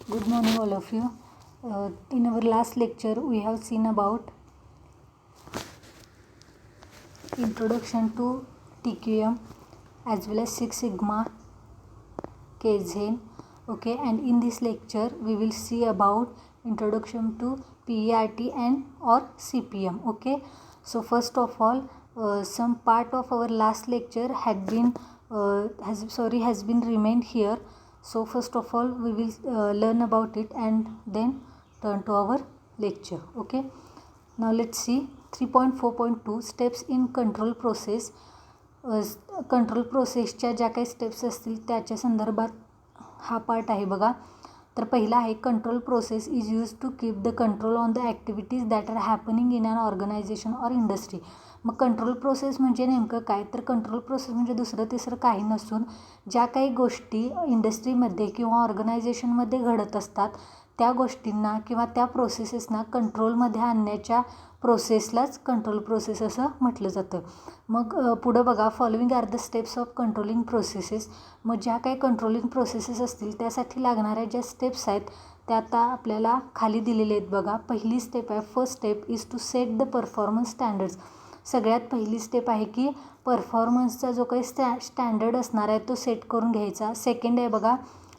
Good morning all of you. In our last lecture we have seen about introduction to TQM as well as Six Sigma, Kaizen. Okay, and in this lecture we will see about introduction to PERT and or CPM. Okay, so first of all, some part of our last lecture had been has been remained here. So first of all we will learn about it and then turn to our lecture. Okay, now let's see 3.4.2 steps in control process. Control प्रोसेसच्या ज्या काही steps असतील त्याच्या संदर्भात हा part आहे बघा. तर पहिला आहे control process is use to keep the control on the activities that are happening in an organisation or industry. मग कंट्रोल प्रोसेस म्हणजे नेमकं काय, तर कंट्रोल प्रोसेस म्हणजे दुसरं तिसरं काही नसून ज्या काही गोष्टी इंडस्ट्रीमध्ये किंवा ऑर्गनायझेशनमध्ये घडत असतात त्या गोष्टींना किंवा त्या प्रोसेसेसना कंट्रोलमध्ये आणण्याच्या प्रोसेसलाच कंट्रोल प्रोसेस असं म्हटलं जातं. मग पुढं बघा, following are the steps of controlling processes. मग ज्या काही कंट्रोलिंग प्रोसेसेस असतील त्यासाठी लागणाऱ्या ज्या स्टेप्स आहेत त्या आता आपल्याला खाली दिलेले आहेत बघा. पहिली स्टेप आहे, first step is to set the performance standards. सगळ्यात पहिली स्टेप आहे की परफॉर्मन्सचा जो काही स्टँडर्ड असणार आहे तो सेट करून घ्यायचा. सेकंड आहे बघा,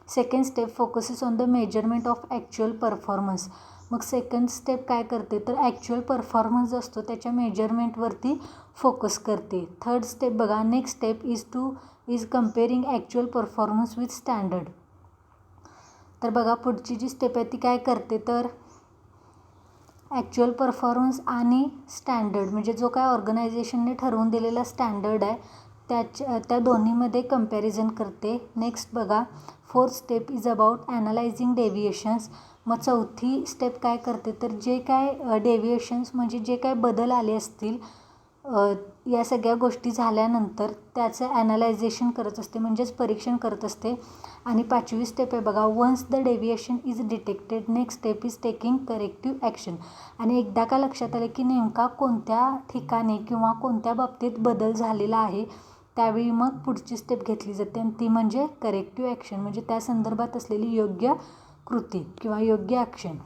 second step focuses on the measurement of actual performance. मग सेकंड स्टेप काय करते तर ॲक्च्युअल परफॉर्मन्स जो असतो त्याच्या मेजरमेंटवरती फोकस करते. थर्ड स्टेप बघा, next step is comparing actual performance with standard. तर बघा पुढची जी स्टेप आहे ती काय करते तर ॲक्च्युअल परफॉर्मन्स आणि स्टँडर्ड म्हणजे जो काय ऑर्गनायझेशनने ठरवून दिलेला स्टँडर्ड आहे त्या दोन्हीमध्ये कम्पॅरिझन करते. नेक्स्ट बघा, fourth step is about analysing deviations. मग चौथी स्टेप काय करते तर जे काय डेव्हिएशन्स म्हणजे जे काय बदल आले असतील या सगळ्या गोष्टी झाल्यानंतर त्याचं ॲनालायझेशन करत असते म्हणजेच परीक्षण करत असते. आणि पाचवी स्टेप आहे बघा, once the deviation is detected next step is taking corrective action. आणि एकदा का लक्षात आलं की नेमका कोणत्या ठिकाणी किंवा कोणत्या बाबतीत बदल झालेला आहे त्यावेळी मग पुढची स्टेप घेतली जाते आणि ती म्हणजे करेक्टिव्ह ॲक्शन म्हणजे त्या संदर्भात असलेली योग्य कृती किंवा योग्य action.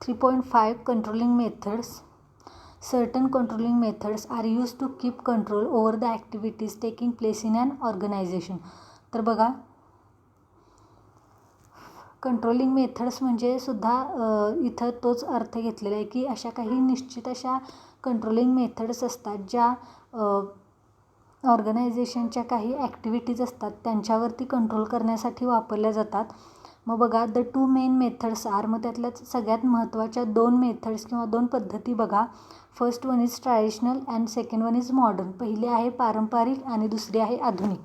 3.5 controlling methods. Certain controlling methods are used to keep control over the activities taking place in an organization. तर बघा, कंट्रोलिंग मेथड्स म्हणजे सुद्धा इथं तोच अर्थ घेतलेला आहे की अशा काही निश्चित अशा कंट्रोलिंग मेथड्स असतात ज्या ऑर्गनायझेशनच्या काही ॲक्टिव्हिटीज असतात त्यांच्यावरती कंट्रोल करण्यासाठी वापरल्या जातात. मग बघा, the two main methods are. मग त्यातल्या सगळ्यात महत्त्वाच्या दोन मेथड्स किंवा दोन पद्धती बघा. First one is traditional and second one is modern. पहिली आहे पारंपरिक आणि दुसरी आहे आधुनिक.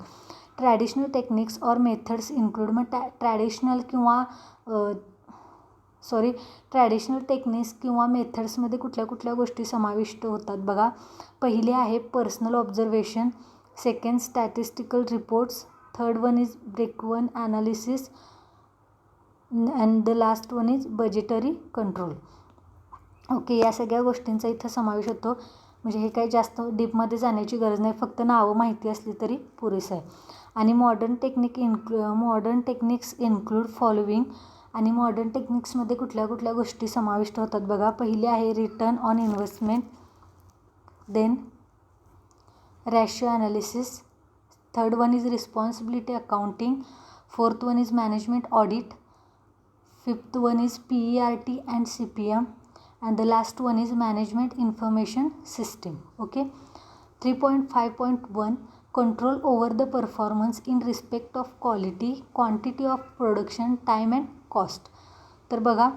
Traditional techniques or methods include. मग ट्रॅडिशनल टेक्निक्स किंवा मेथड्समध्ये कुठल्या कुठल्या गोष्टी समाविष्ट होतात बघा. पहिले आहे personal observation, second statistical reports, third one is breakeven analysis and the last one is budgetary control. Okay, या सगळ्या गोष्टींचा इथं समावेश होतो. म्हणजे हे काही जास्त डीपमध्ये जाण्याची गरज नाही, फक्त नावं माहिती असली तरी पुरेसं आहे. आणि मॉडर्न टेक्निक्स इन्क्लूड फॉलोविंग. आणि मॉडर्न टेक्निक्समध्ये कुठल्या कुठल्या गोष्टी समाविष्ट होतात बघा. पहिली आहे return on investment, then ratio analysis, third one is responsibility accounting, fourth one is management audit, fifth one is PERT and CPM and the last one is management information system. Okay, 3.5.1 control over the performance in respect of quality, quantity of production, time and cost. तर बघा,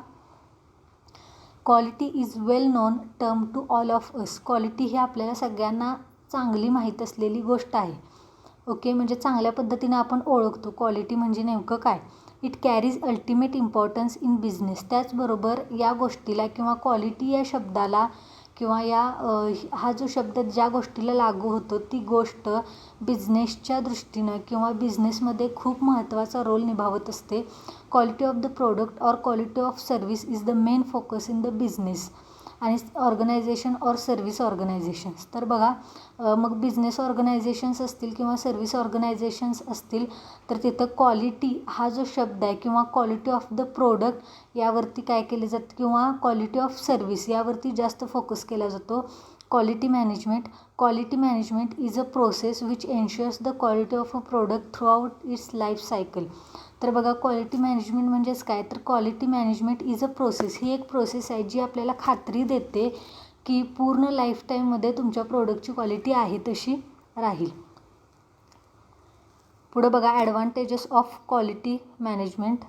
quality is well known term to all of us. Quality ही आपल्याला सगळ्यांना चांगली माहीत असलेली गोष्ट आहे. ओके, म्हणजे चांगल्या पद्धतीने आपण ओळखतो क्वालिटी म्हणजे नेमकं काय. It carries ultimate importance in business. त्याचबरोबर या गोष्टीला किंवा क्वालिटी या शब्दाला किंवा हा जो शब्द ज्या गोष्टीला लागू होतो ती गोष्ट बिझनेसच्या दृष्टीनं किंवा बिझनेसमध्ये खूप महत्त्वाचा रोल निभावत असते. Quality of the product or quality of service is the main focus in the business. आणि ऑर्गनायझेशन और सर्व्हिस ऑर्गनायझेशन्स. तर बघा मग बिझनेस ऑर्गनायझेशन्स असतील किंवा सर्व्हिस ऑर्गनायझेशन्स असतील तर तिथं क्वालिटी हा जो शब्द आहे किंवा क्वालिटी ऑफ द प्रोडक्ट यावरती काय केले जातं किंवा क्वालिटी ऑफ सर्व्हिस यावरती जास्त फोकस केला जातो. Quality management is a process which ensures the quality of a product throughout its life cycle. तर बघा क्वालिटी मॅनेजमेंट म्हणजेच काय, तर quality management is a process, ही एक प्रोसेस आहे जी आपल्याला खात्री देते की पूर्ण लाईफटाईममध्ये तुमच्या प्रोडक्टची क्वालिटी आहे तशी राहील. पुढं बघा ॲडव्हान्टेजेस ऑफ क्वालिटी मॅनेजमेंट.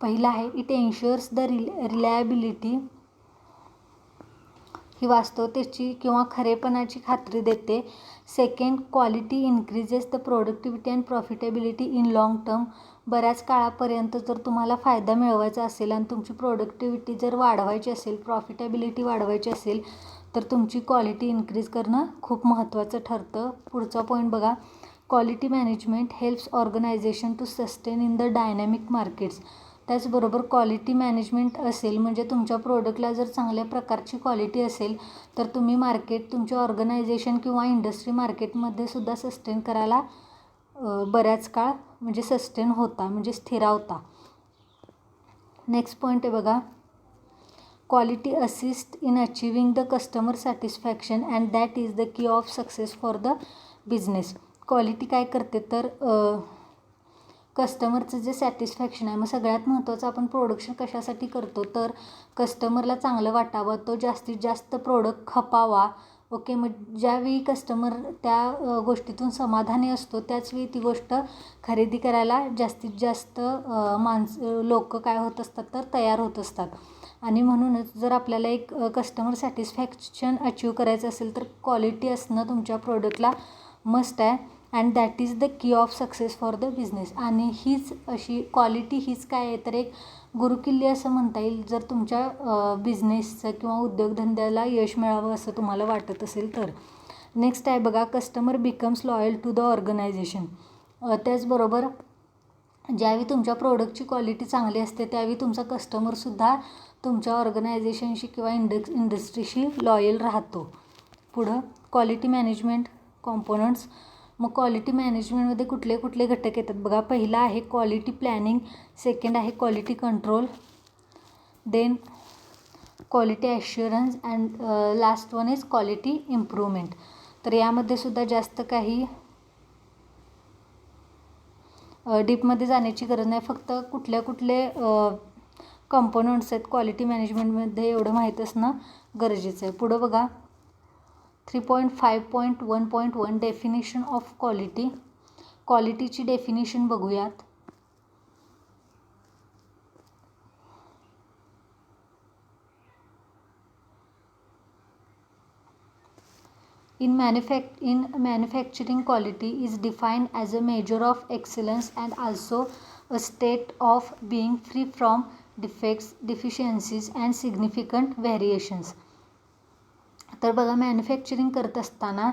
पहिला आहे इट एन्श्युअर्स द रिलायबिलिटी, ही वास्तवतेची किंवा खरेपणाची खात्री देते. Second, quality increases the productivity and profitability in long term. बऱ्याच काळापर्यंत जर तुम्हाला फायदा मिळवायचा असेल आणि तुमची प्रोडक्टिव्हिटी जर वाढवायची असेल, प्रॉफिटेबिलिटी वाढवायची असेल तर तुमची क्वालिटी इन्क्रीज करणं खूप महत्त्वाचं ठरतं. पुढचा पॉईंट बघा, quality management helps organisation to sustain in the dynamic markets. त्याचबरोबर क्वालिटी मॅनेजमेंट असेल म्हणजे तुमच्या प्रोडक्टला जर चांगल्या प्रकारची क्वालिटी असेल तर तुम्ही तुमचे ऑर्गनायझेशन किंवा इंडस्ट्री मार्केटमध्ये सुद्धा सस्टेन करायला बऱ्याच काळ म्हणजे सस्टेन होता म्हणजे स्थिरावता. नेक्स्ट पॉईंट आहे बघा, quality assist in achieving the customer satisfaction and that is the key of success for the business. Quality काय करते तर कस्टमरचं जे सॅटिस्फॅक्शन आहे, मग सगळ्यात महत्त्वाचं आपण प्रोडक्शन कशासाठी करतो तर कस्टमरला चांगलं वाटावं, तो जास्तीत जास्त प्रोडक्ट खपावा. ओके, मग ज्यावेळी कस्टमर त्या गोष्टीतून समाधानी असतो त्याचवेळी ती गोष्ट खरेदी करायला जास्तीत जास्त लोक काय होत असतात तर तयार होत असतात. आणि म्हणूनच जर आपल्याला एक कस्टमर सॅटिस्फॅक्शन अचीव करायचं असेल तर क्वालिटी असणं तुमच्या प्रोडक्टला मस्ट आहे. And that is the key of success for the business. आणि हीच अशी क्वालिटी हीच काय आहे तर एक गुरुकिल्ली असं म्हणता येईल जर तुमच्या बिझनेसचं किंवा उद्योगधंद्याला यश मिळावं असं तुम्हाला वाटत असेल तर. नेक्स्ट आहे बघा, customer becomes loyal to the organisation. त्याचबरोबर ज्यावेळी तुमच्या प्रोडक्टची क्वालिटी चांगली असते त्यावेळी तुमचा कस्टमरसुद्धा तुमच्या ऑर्गनायझेशनशी किंवा इंडस्ट्रीशी लॉयल राहतो. पुढं क्वालिटी मॅनेजमेंट कॉम्पोनंट्स. मग क्वालिटी मॅनेजमेंटमध्ये कुठले कुठले घटक येतात बघा, पहिला आहे क्वालिटी प्लॅनिंग, सेकंड आहे quality control, then quality assurance and last one is quality improvement. तर यामध्ये सुद्धा जास्त काही डीपमध्ये जाण्याची गरज नाही, फक्त कुठले कंपोनंट्स आहेत क्वालिटी मॅनेजमेंटमध्ये एवढं माहीत असणं गरजेचं आहे. पुढं बघा 3.5.1.1 डेफिनेशन ऑफ क्वालिटी. क्वालिटीची डेफिनेशन बघूयात. In manufacturing, quality is defined as a measure of excellence and also a state of being free from defects, deficiencies and significant variations. तर बघा मॅन्युफॅक्चरिंग करत असताना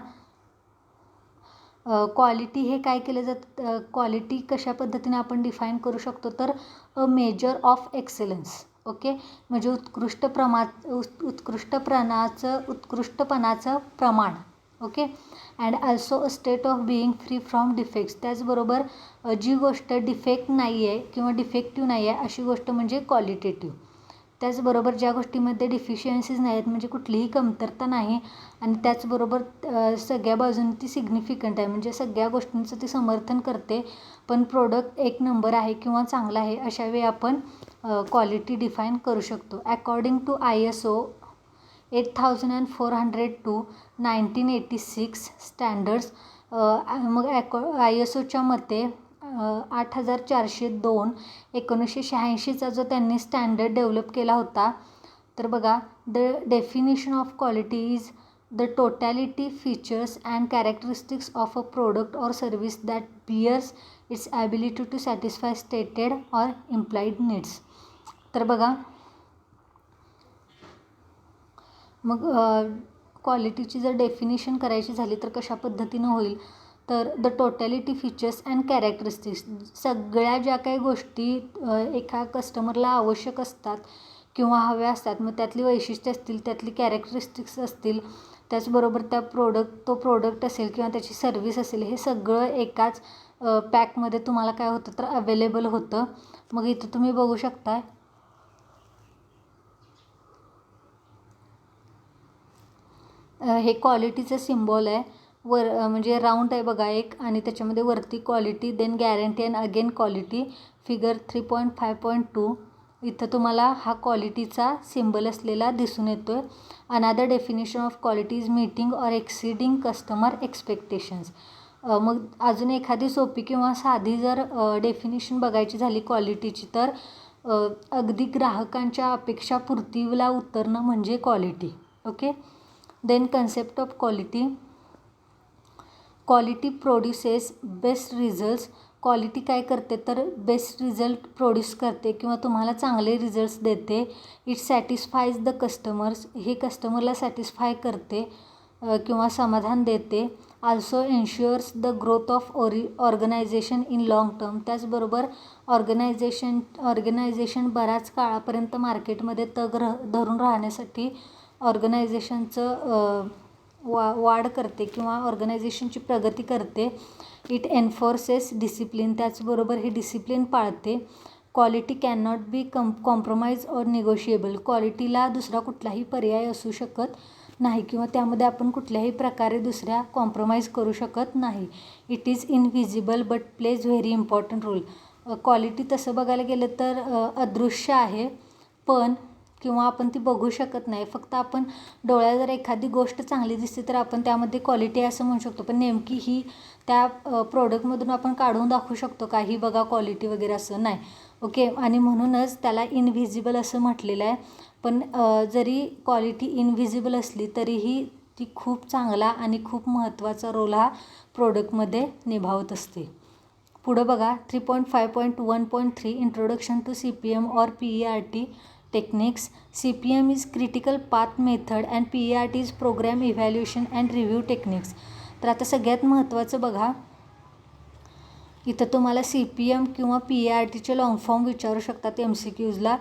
क्वालिटी हे काय केलं जातं, क्वालिटी कशा पद्धतीने आपण डिफाईन करू शकतो तर a measure of excellence. Okay, म्हणजे उत्कृष्टपणाचं प्रमाण. Okay, and also a state of being free from defects. त्याचबरोबर जी गोष्ट डिफेक्ट नाही आहे किंवा डिफेक्टिव्ह नाही आहे अशी गोष्ट म्हणजे क्वालिटेटिव्ह. त्याचबरोबर ज्या गोष्टीमध्ये डिफिशियन्सीज नाही आहेत म्हणजे कुठलीही कमतरता नाही आणि त्याचबरोबर सगळ्या बाजूंनी ती सिग्निफिकंट आहे म्हणजे सगळ्या गोष्टींचं ती समर्थन करते पण प्रोडक्ट एक नंबर आहे किंवा चांगला आहे, अशा वेळी आपण क्वालिटी डिफाईन करू शकतो. According to ISO 8400-1986 standards. मग ISOच्या मते 8402 1986चा जो त्यांनी स्टँडर्ड डेव्हलप केला होता. तर बघा, the definition of quality is the totality features and characteristics of a product or service that bears its ability to satisfy stated or implied needs. तर बघा मग क्वालिटीची जर डेफिनेशन करायची झाली तर कशा पद्धतीनं होईल तर the totality features and characteristics, सगळ्या ज्या काही गोष्टी एका कस्टमरला आवश्यक असतात किंवा हव्या असतात, मग त्यातली वैशिष्ट्य असतील, त्यातली कॅरेक्टरिस्टिक्स असतील, त्याचबरोबर तो प्रोडक्ट असेल किंवा त्याची सर्विस असेल, हे सगळं एकाच पॅकमध्ये तुम्हाला काय होतं तर अवेलेबल होतं. मग इथं तुम्ही बघू शकताय हे क्वालिटीचं सिम्बॉल आहे, म्हणजे राऊंड आहे बघा एक, आणि त्याच्यामध्ये वरती quality, then guarantee and again quality, figure 3.5.2. इथं तुम्हाला हा क्वालिटीचा सिम्बल असलेला दिसून येतो आहे. Another definition of quality is meeting or exceeding customer expectations. मग अजून एखादी सोपी किंवा साधी जर डेफिनेशन बघायची झाली क्वालिटीची, तर अगदी ग्राहकांच्या अपेक्षापूर्तीला उतरणं म्हणजे quality. Okay. Then concept of quality. Quality produces best results. Quality काय करते तर बेस्ट रिझल्ट प्रोड्यूस करते किंवा तुम्हाला चांगले रिझल्ट्स देते. It satisfies the customers. हे कस्टमरला सॅटिस्फाय करते किंवा समाधान देते. Also ensures the growth of organisation in long term. त्याचबरोबर ऑर्गनायझेशन बऱ्याच काळापर्यंत मार्केटमध्ये धरून राहण्यासाठी ऑर्गनायझेशनचं वाढ करते किंवा ऑर्गनायझेशनची प्रगती करते. It enforces discipline. त्याचबरोबर हे डिसिप्लिन पाळते. Quality can not be compromise or negotiable. क्वालिटीला दुसरा कुठलाही पर्याय असू शकत नाही किंवा त्यामध्ये आपण कुठल्याही प्रकारे दुसऱ्या कॉम्प्रोमाइज करू शकत नाही. It is invisible but plays very important role. Quality तसं बघायला गेलं तर अदृश्य आहे, पण किंवा आपण ती बघू शकत नाही. फक्त आपण डोळ्यात जर एखादी गोष्ट चांगली दिसते तर आपण त्यामध्ये क्वालिटी आहे असं म्हणू शकतो, पण नेमकी ही त्या प्रोडक्टमधून आपण काढून दाखवू शकतो का ही बघा क्वालिटी वगैरे, असं नाही. ओके. आणि म्हणूनच त्याला इनव्हिजिबल असं म्हटलेलं आहे. पण जरी क्वालिटी इनव्हिजिबल असली तरीही ती खूप चांगला आणि खूप महत्त्वाचा रोल हा प्रोडक्टमध्ये निभावत असते. पुढं बघा 3.5.1.3 इंट्रोडक्शन टू CPM और PERT techniques. CPM is critical path method and PERT is program evaluation and review techniques. तर आता सगळ्यात महत्त्वाचं बघा, इथं तुम्हाला CPM किंवा PERTचे लॉंग फॉर्म विचारू शकतात MCQजला.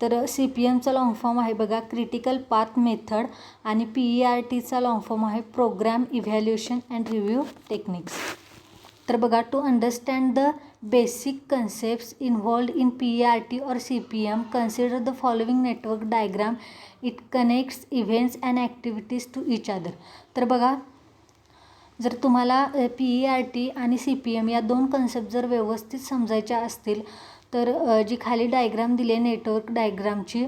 तर CPMचा लॉंग फॉर्म आहे बघा क्रिटिकल पाथ मेथड आणि PERTचा लॉंग फॉर्म आहे program evaluation and review techniques. तर बघा, to understand the basic concepts involved in PERT और CPM, consider the following network diagram. It connects events and activities to each other. तर बघा, जर तुम्हाला PERT आणि CPM या दोन कन्सेप्ट जर व्यवस्थित समजायच्या असतील तर जी खाली डायग्राम दिली आहे नेटवर्क डायग्रामची,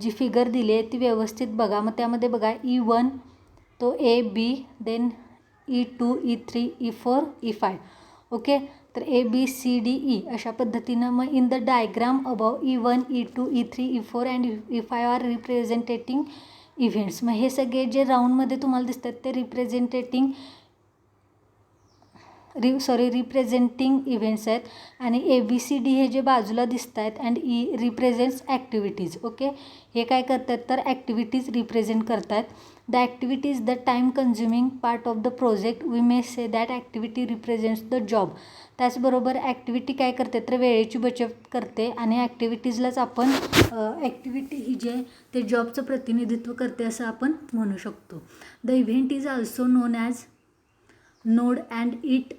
जी फिगर दिली आहे ती व्यवस्थित बघा. मग त्यामध्ये बघा E1 तो AB, then E2 E3 E4 E5. Okay. तर ABCDE अशा पद्धतीनं. मग in the diagram above E1 E2 E3 E4 and E5 are representing events. मग हे सगळे जे राऊंडमध्ये तुम्हाला दिसतात ते रिप्रेझेंटिंग इव्हेंट्स आहेत. आणि ABCD हे जे बाजूला दिसत आहेत and E represents activities. Okay. हे काय करतात तर ॲक्टिव्हिटीज रिप्रेझेंट करतात. The activity is the time consuming part of the project. We may say that activity represents the job. त्याचबरोबर ॲक्टिव्हिटी काय करते तर वेळेची बचत करते आणि ॲक्टिव्हिटीजलाच आपण ॲक्टिव्हिटी ही जी आहे ते जॉबचं प्रतिनिधित्व करते असं आपण म्हणू शकतो. The event is also non as node and it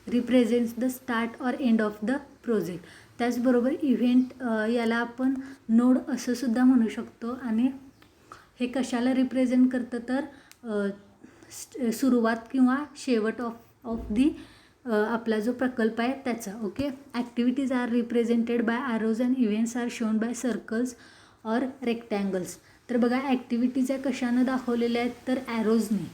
represents the start or end of the project. त्याचबरोबर इव्हेंट याला आपण नोड असं सुद्धा म्हणू शकतो आणि हे कशाला रिप्रेझेंट करतं तर सुरुवात किंवा शेवट ऑफ दी आपला जो प्रकल्प आहे त्याचा. Okay. Activities are represented by arrows and events are shown by circles or rectangles. तर बघा, ॲक्टिव्हिटीज या कशानं दाखवलेल्या आहेत तर ॲरोजने,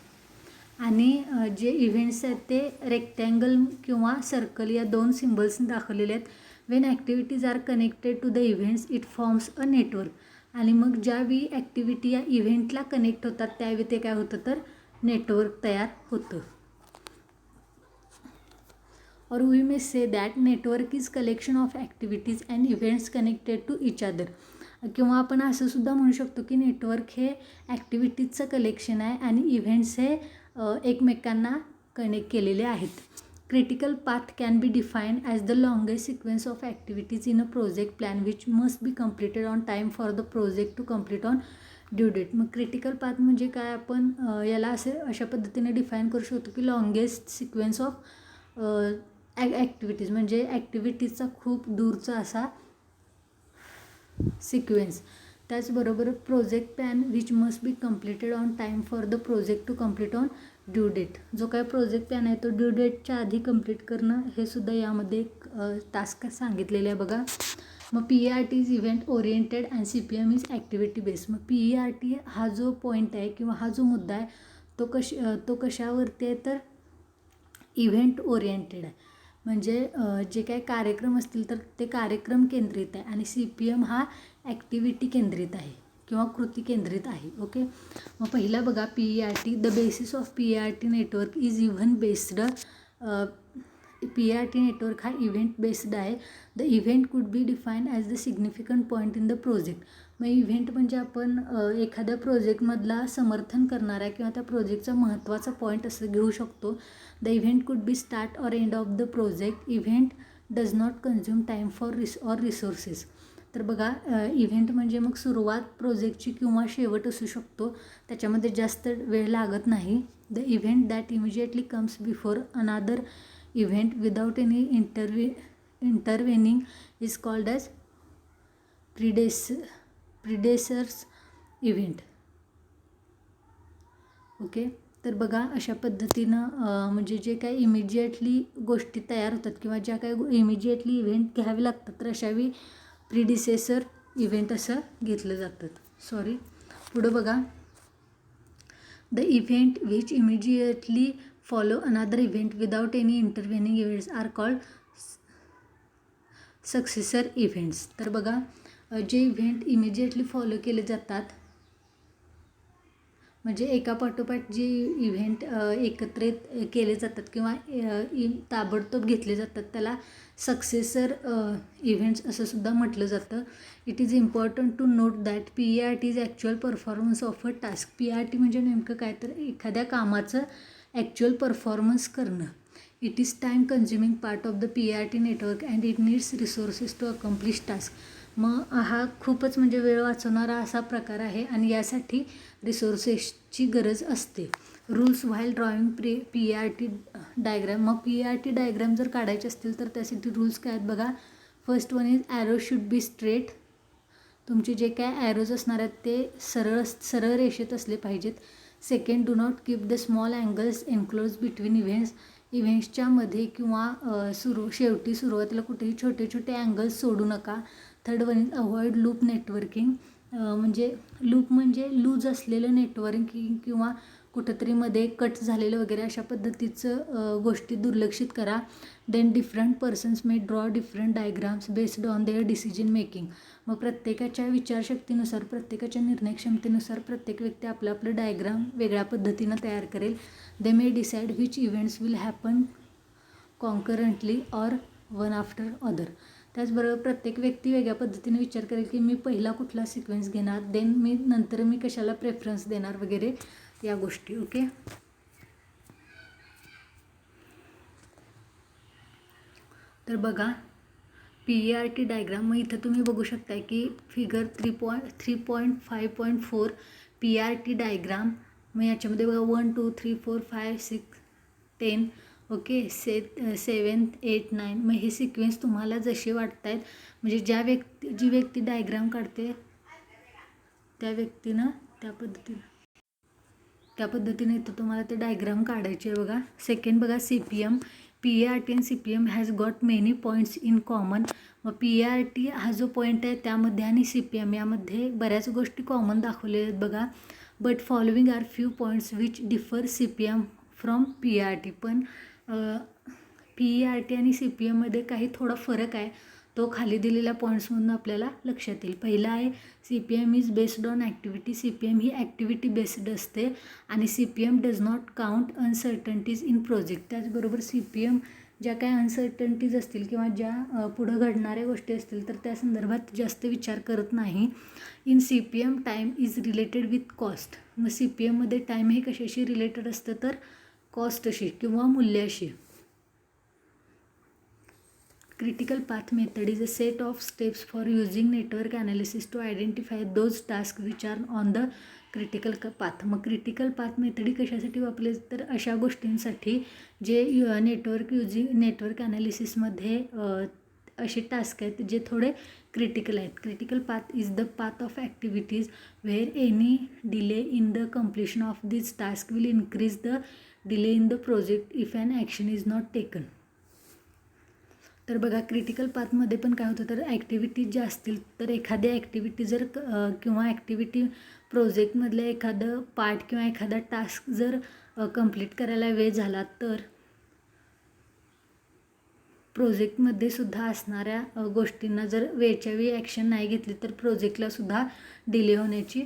आणि जे इव्हेंट्स आहेत ते रेक्टँगल किंवा सर्कल या दोन सिम्बल्सने दाखवलेले आहेत. When activities are connected to the events it forms a network. आणि मग ज्यावेळी ॲक्टिव्हिटी या इव्हेंटला कनेक्ट होतात त्यावेळी ते काय होतं तर नेटवर्क तयार होतं. और we may say that network is collection of activities and events connected to each other. किंवा आपण असं सुद्धा म्हणू शकतो की नेटवर्क हे ॲक्टिव्हिटीजचं कलेक्शन आहे आणि इव्हेंट्स हे एकमेकांना कनेक्ट केलेले आहेत. Critical path can be defined as the longest sequence of activities in a project plan which must be completed on time for the project to complete on due date. मग critical path म्हणजे काय, आपण याला अशा पद्धतीने define करू शकतो की लॉंगेस्ट सिक्वेन्स ऑफ ॲक्टिव्हिटीज म्हणजे ॲक्टिव्हिटीजचा खूप दूरचा असा सिक्वेन्स. त्याचबरोबर project plan which must be completed on time for the project to complete on due date. जो काय प्रोजेक्ट प्लॅन आहे तो ड्यू डेटच्या आधी कंप्लीट करणं हे सुद्धा यामध्ये एक टास्क सांगितलेले आहे बघा. मग PERT is event oriented and CPM is activity based. मग PERT हा जो पॉईंट आहे किंवा हा जो मुद्दा आहे तो कशावरती आहे तर इव्हेंट ओरिएंटेड आहे. म्हणजे जे काही कार्यक्रम असतील तर ते कार्यक्रम केंद्रित आहे आणि CPM हा ॲक्टिव्हिटी केंद्रित आहे किंवा कृती केंद्रित आहे. ओके. मग पहिला बघा PERT. The basis of PERT network is event based. PERT network हा इव्हेंट बेस्ड आहे. The event could be defined as the significant point in the project. मग इव्हेंट म्हणजे आपण एखाद्या प्रोजेक्टमधला समर्थन करणारा किंवा त्या प्रोजेक्टचा महत्त्वाचा पॉईंट असं घेऊ शकतो. The event could be start or end of the project. Event does not consume time for resources. तर बघा इव्हेंट म्हणजे मग सुरुवात प्रोजेक्टची किंवा शेवट असू शकतो, त्याच्यामध्ये जास्त वेळ लागत नाही. The event that immediately comes before another event without any intervening is called as predecessors event. Okay. तर बघा अशा पद्धतीनं म्हणजे जे काही इमिजिएटली गोष्टी तयार होतात किंवा ज्या काही इमिजिएटली इव्हेंट घ्यावे लागतात तर अशावेळी प्रिडिसेसर इव्हेंट असं घेतलं जातात. पुढं बघा. The event which immediately follow another event without any intervening events are called successor events. तर बघा जे इव्हेंट इमिजिएटली फॉलो केले जातात म्हणजे एकापाठोपाठ जे इव्हेंट एकत्रित केले जातात किंवा ताबडतोब घेतले जातात त्याला सक्सेसर इव्हेंट्स असं सुद्धा म्हटलं जातं. It is important to note that PERT is actual performance of a task. PERT म्हणजे नेमकं काय तर एखाद्या कामाचं ॲक्च्युअल परफॉर्मन्स करणं. It is time consuming part of the PERT network and it needs resources to accomplish task. मग हा खूपच म्हणजे वेळ वाचवणारा असा प्रकार आहे आणि यासाठी रिसोर्सेसची गरज असते. Rules while drawing PERT diagram. मग PERT डायग्राम जर काढायचे असतील तर त्यासाठी रूल्स काय आहेत बघा. First one is arrow should be straight. तुमचे जे काय ॲरोज असणार आहेत ते सरळ रेषेत असले पाहिजेत. Second, do not keep the small angles enclose between events. इव्हेंट्सच्या मध्ये किंवा शेवटी सुरुवातीला कुठेही छोटे छोटे अँगल्स सोडू नका. Third one is avoid loop networking. म्हणजे लूप म्हणजे लूज असलेलं नेटवर्किंग किंवा कुठंतरी मध्ये कट झालेलं वगैरे अशा पद्धतीचं गोष्टी दुर्लक्षित करा. Then different persons may draw different diagrams based on their decision making. मग प्रत्येकाच्या विचारशक्तीनुसार प्रत्येकाच्या निर्णय क्षमतेनुसार प्रत्येक व्यक्ती आपलं आपलं डायग्राम वेगळ्या पद्धतीनं तयार करेल. They may decide which events will happen concurrently or one after other. त्याचबरोबर प्रत्येक व्यक्ती वेगळ्या पद्धतीने विचार करेल की मी पहिला कुठला सिक्वेन्स घेणार, देन नंतर मी कशाला प्रेफरन्स देणार वगैरे या गोष्टी. ओके. तर बघा PERT डायग्राम. मग इथं तुम्ही बघू शकताय की फिगर 3.5.4 PERT डायग्राम. मग याच्यामध्ये बघा 1 2 3 4 5 6 10 ओके 7 8 9. मग हे सिक्वेन्स तुम्हाला जसे वाटत आहेत म्हणजे जी व्यक्ती डायग्राम काढते त्या व्यक्तीनं त्या पद्धतीने इथं तुम्हाला ते डायग्राम काढायचे आहे बघा. सेकंड बघा CPM. PERT and CPM has got many points in common. मग PERT हा जो पॉईंट आहे त्यामध्ये आणि CPM यामध्ये बऱ्याच गोष्टी कॉमन दाखवलेल्या आहेत बघा. But following are few points which differ CPM from PERT. पण PERT आणि CPMमध्ये काही थोडा फरक आहे, तो खाली दिलेल्या पॉईंट्समधून आपल्याला लक्षात येईल. पहिला आहे CPM is based on activity. CPM ही ॲक्टिव्हिटी बेस्ड असते आणि CPM does not count uncertainties in project. त्याचबरोबर CPM ज्या काही अनसर्टन्टीज असतील किंवा ज्या पुढं घडणाऱ्या गोष्टी असतील तर त्या संदर्भात जास्त विचार करत नाही. In CPM time is related with cost. मग CPMमध्ये टाईम हे कशाशी रिलेटेड असतं तर कॉस्टशी किंवा मूल्याशी. Critical path method is a set of steps for using network analysis to identify those tasks which are on the critical path. मग critical path method कशासाठी वापरले तर अशा गोष्टींसाठी जे नेटवर्क ॲनालिसिसमध्ये असे टास्क आहेत जे थोडे क्रिटिकल आहेत. Critical path is the path of activities where any delay in the completion of this task will increase the delay in the project if an action is not taken. तर बघा critical पाथमध्ये पण काय होतं तर activities ज्या असतील तर एखाद्या ॲक्टिव्हिटी जर किंवा ॲक्टिव्हिटी प्रोजेक्टमधलं एखादं पार्ट किंवा एखादा टास्क जर कंप्लीट करायला वेळ झाला तर प्रोजेक्टमध्ये सुद्धा असणाऱ्या गोष्टींना जर वेळच्या वेळी ॲक्शन नाही घेतली तर प्रोजेक्टला सुद्धा डिले होण्याची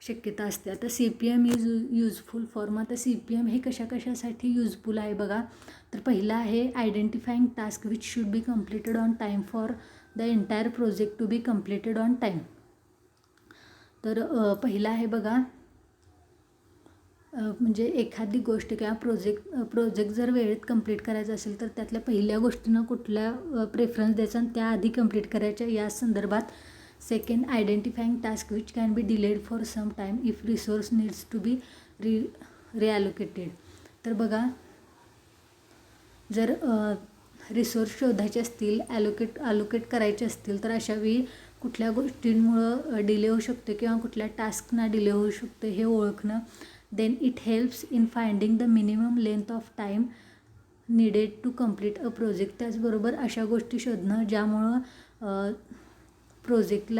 शक्यता असते. आता CPM इज युजफुल फॉर्म. आता CPM हे कशासाठी युजफुल आहे बघा तर पहिला आहे identifying task which should be completed on time for the entire project to be completed on time. तर पहिला आहे बघा म्हणजे एखादी गोष्ट किंवा प्रोजेक्ट जर वेळेत कंप्लीट करायचं असेल तर त्यातल्या पहिल्या गोष्टींना कुठल्या प्रेफरन्स द्यायचा आणि त्या आधी कंप्लीट करायच्या या संदर्भात. Second identifying task which can be delayed for some time if resource needs to be reallocated. तर बघा जर रिसोर्स शोधायचे असतील अलोकेट करायचे असतील तर अशावेळी कुठल्या गोष्टींमुळं डिले होऊ शकतो किंवा कुठल्या टास्कना डिले होऊ शकतो हे ओळखणं. Then it helps in finding the minimum length of time needed to complete a project. त्याचबरोबर अशा गोष्टी शोधणं ज्यामुळं प्रोजेक्ट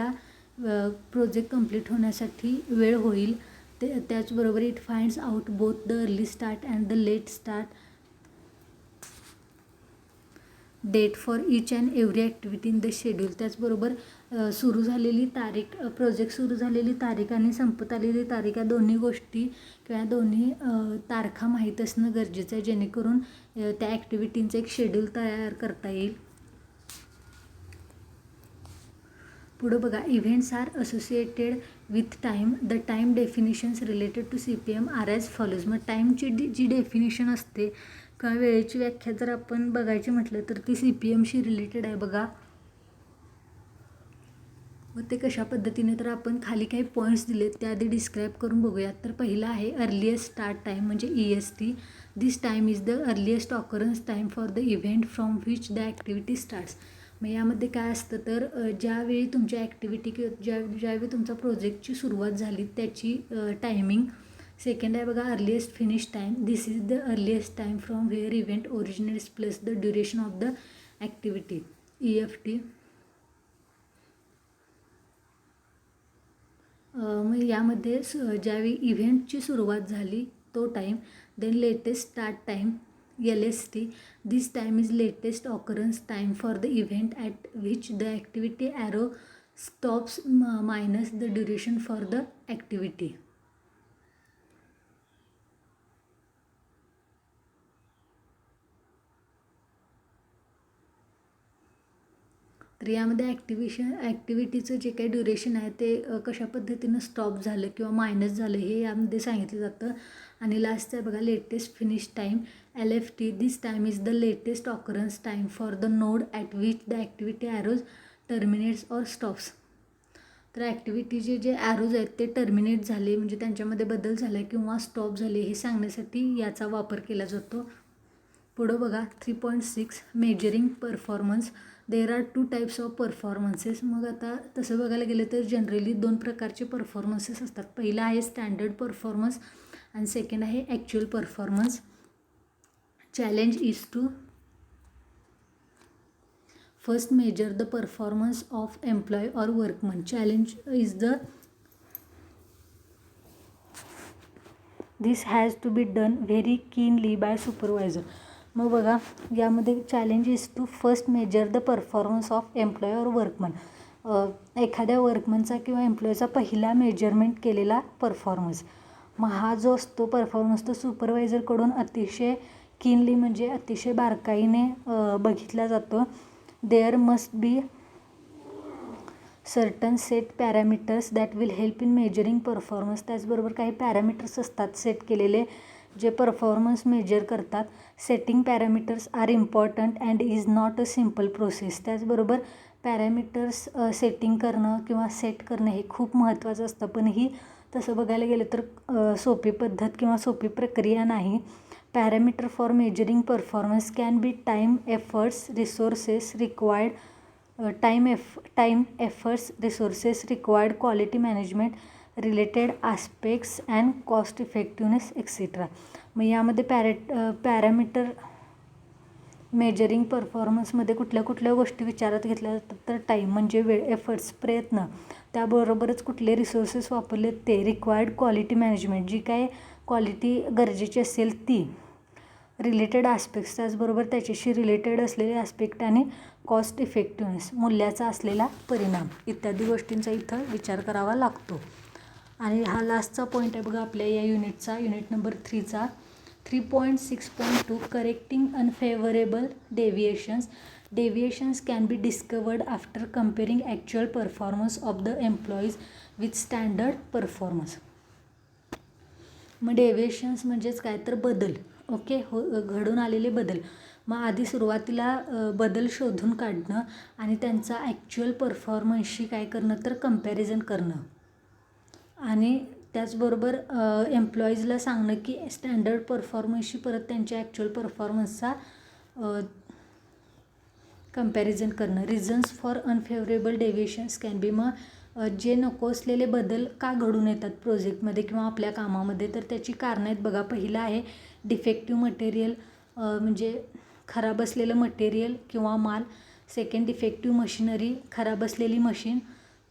कंप्लीट होण्यासाठी वेळ होईल. त्याचबरोबर it finds out both the early start and the late start date for each and every activity in the schedule. त्याचबरोबर सुरू झालेली तारीख प्रोजेक्ट सुरू झालेली तारीख आणि संपत आलेली तारीख या दोन्ही गोष्टी किंवा दोन्ही तारखा माहीत असणं गरजेचं आहे जेणेकरून त्या ॲक्टिव्हिटींचं एक शेड्यूल तयार करता येईल. पुढं बघा events are associated with time. The time definitions related to CPM are as follows. मग टाईमची जी डेफिनेशन असते किंवा वेळेची व्याख्या जर आपण बघायची म्हटलं तर ती CPMशी रिलेटेड आहे बघा. व ते कशा पद्धतीने तर आपण खाली काही पॉईंट्स दिलेत त्या आधी डिस्क्राईब करून बघूयात. तर पहिला आहे अर्लिएस्ट स्टार्ट टाईम म्हणजे EST. This time is the earliest occurrence time for the event from which the activity starts. मग यामध्ये काय असतं तर ज्यावेळी तुमच्या ॲक्टिव्हिटी किंवा ज्यावेळी तुमचा प्रोजेक्टची सुरुवात झाली त्याची टायमिंग. सेकंड आहे बघा earliest finish time. This is the earliest time from where event originates plus the duration of the activity EFT. मग यामध्ये ज्यावेळी इव्हेंटची सुरुवात झाली तो time. Then latest start time LST. This time is latest occurrence time for the event at which the activity arrow stops minus the duration for the activity. तर यामध्ये ॲक्टिव्हिटीचं जे काही ड्युरेशन आहे ते कशा पद्धतीनं स्टॉप झालं किंवा मायनस झालं हे यामध्ये सांगितलं जातं. आणि लास्ट आहे बघा latest finish time LFT. This time is the latest occurrence time for the node at which the activity arrows terminates or stops. तर ॲक्टिव्हिटीचे जे ॲरोज आहेत ते टर्मिनेट झाले म्हणजे त्यांच्यामध्ये बदल झाला किंवा स्टॉप झाले हे सांगण्यासाठी याचा वापर केला जातो. पुढं बघा 3.6 measuring performance. There are 2 types of performances. मग आता तसं बघायला गेलं तर जनरली 2 प्रकारचे परफॉर्मन्सेस असतात. पहिला आहे स्टँडर्ड परफॉर्मन्स आणि सेकंड आहे actual performance. Challenge is to first measure the performance of employ or workman. Challenge is the this has to be done very keenly by supervisor. मग बघा यामध्ये challenge is to first measure the performance of employ or workman. एखाद्या वर्कमनचा किंवा एम्प्लॉयचा पहिला measurement केलेला performance. मग हा जो असतो परफॉर्मन्स तो सुपरवायझरकडून अतिशय कीनली म्हणजे अतिशय बारकाईने बघितला जातो. There must be certain set parameters that will help in measuring performance. त्याचबरोबर काही पॅरामीटर्स असतात सेट केलेले जे परफॉर्मन्स मेजर करतात. Setting parameters are important and is not a simple process. त्याचबरोबर पॅरामीटर्स सेटिंग करणं किंवा सेट करणं हे खूप महत्त्वाचं असतं, पण ही तसं बघायला गेलं तर सोपी पद्धत किंवा सोपी प्रक्रिया नाही. Parameter for measuring performance can be time, efforts, resources required, efforts, resources required, quality management, related aspects and cost effectiveness etcetera. मग यामध्ये पॅरामीटर मेजरिंग परफॉर्मन्समध्ये कुठल्या गोष्टी विचारात घेतल्या जातात तर टाईम म्हणजे वेळ, एफर्ट्स प्रयत्न, त्याबरोबरच कुठले रिसोर्सेस वापरले ते, रिक्वायर्ड क्वालिटी मॅनेजमेंट जी काय क्वालिटी गरजेची असेल ती, रिलेटेड आस्पेक्ट्स त्याचबरोबर त्याच्याशी रिलेटेड असलेले आस्पेक्ट आणि कॉस्ट इफेक्टिवनेस मूल्याचा असलेला परिणाम इत्यादी गोष्टींचा इथं विचार करावा लागतो. आणि हा लास्टचा पॉईंट आहे बघा आपल्या या युनिटचा, युनिट नंबर 3चा 3.6.2 correcting unfavourable deviations. Deviations can be discovered after comparing actual performance of the employees with standard performance. मग डेव्हिएशन्स म्हणजेच काय तर बदल, ओके, घडून आलेले बदल. मग आधी सुरुवातीला बदल शोधून काढणं आणि त्यांचा ॲक्च्युअल परफॉर्मन्सशी काय करणं तर कम्पॅरिझन करणं आणि त्याचबरोबर एम्प्लॉईजला सांगणं की स्टँडर्ड परफॉर्मन्सशी परत त्यांच्या ॲक्च्युअल परफॉर्मन्सचा कम्पॅरिझन करणं. Reasons for unfavourable deviations can बी, मग जे नको असलेले बदल का घडून येतात प्रोजेक्टमध्ये किंवा आपल्या कामामध्ये तर त्याची कारणं आहेत बघा. पहिलं आहे डिफेक्टिव्ह मटेरियल, म्हणजे खराब असलेलं मटेरियल किंवा माल. सेकंड डिफेक्टिव्ह मशिनरी, खराब असलेली machine.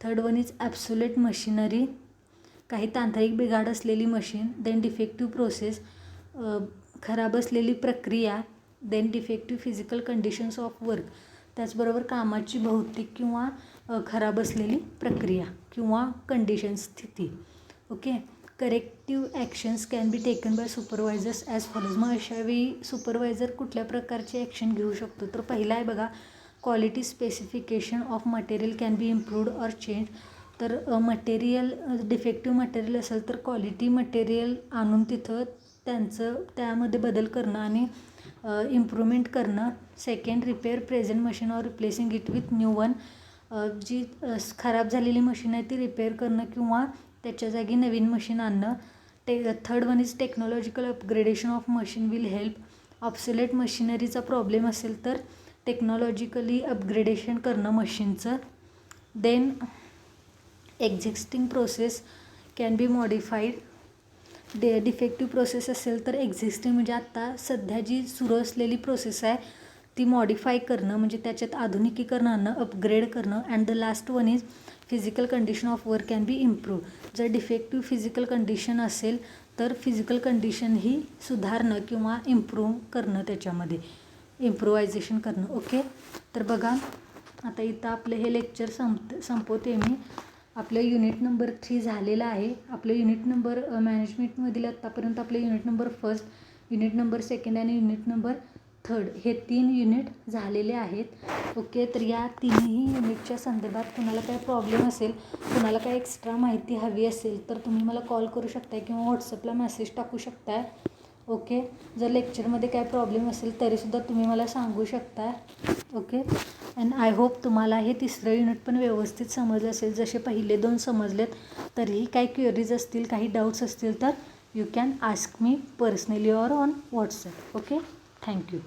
Third one is absolute machinery, काही तांत्रिक बिघाड असलेली मशीन. देन डिफेक्टिव्ह प्रोसेस, खराब असलेली प्रक्रिया. Then defective physical conditions of work, त्याचबरोबर कामाची भौतिक किंवा खराब असलेली प्रक्रिया किंवा कंडिशन स्थिती. Okay. Corrective actions can be taken by supervisors as follows. मग अशावेळी सुपरवायझर कुठल्या प्रकारची ॲक्शन घेऊ शकतो तर पहिला आहे बघा quality specification of material can be improved or change. तर मटेरियल डिफेक्टिव्ह मटेरियल असेल तर क्वालिटी मटेरियल आणून तिथं त्यामध्ये बदल करणं आणि इम्प्रूव्हमेंट करणं. Second repair present machine or replacing it with new one, जी खराब झालेली मशीन आहे ती रिपेअर करणं किंवा त्याच्या जागी नवीन मशीन आणणं. Third one is technological upgradation of machine will help. Obsolete मशिनरीचा प्रॉब्लेम असेल तर टेक्नॉलॉजिकली अपग्रेडेशन करणं मशीनचं. Then existing process can be modified. Defective process असेल तर एक्झिस्टिंग म्हणजे आत्ता सध्या जी सुरू असलेली प्रोसेस आहे ती मॉडिफाय करणं म्हणजे त्याच्यात आधुनिकीकरण आणणं, अपग्रेड करणं. And the last one is physical condition of work can be improve. जर डिफेक्टिव्ह फिजिकल कंडिशन असेल तर फिजिकल कंडिशन ही सुधारणं किंवा इम्प्रूव्ह करणं, त्याच्यामध्ये इम्प्रूव्हायझेशन करणं. ओके. तर बघा आता इथं आपलं हे लेक्चर संपवते मी. आपलं युनिट नंबर 3 झालेलं आहे. आपलं युनिट नंबर मॅनेजमेंटमधील आत्तापर्यंत आपलं युनिट नंबर 1, युनिट नंबर 2 आणि युनिट नंबर 3 हे 3 युनिट झालेले आहेत. ओके. तर या तिन्ही युनिटच्या संदर्भात कुणाला काय प्रॉब्लेम असेल, कुणाला काय एक्स्ट्रा माहिती हवी असेल तर तुम्ही मला कॉल करू शकताय किंवा व्हॉट्सअपला मेसेज टाकू शकताय. ओके. जर लेक्चरमध्ये काय प्रॉब्लेम असेल तरीसुद्धा तुम्ही मला सांगू शकताय. ओके. अँड आय होप तुम्हाला हे 3रं युनिट पण व्यवस्थित समजलं असेल. जसे पहिले 2 समजलेत तरीही काही क्वेरीज असतील, काही डाऊट्स असतील तर you can ask me personally or on WhatsApp. Okay. Thank you.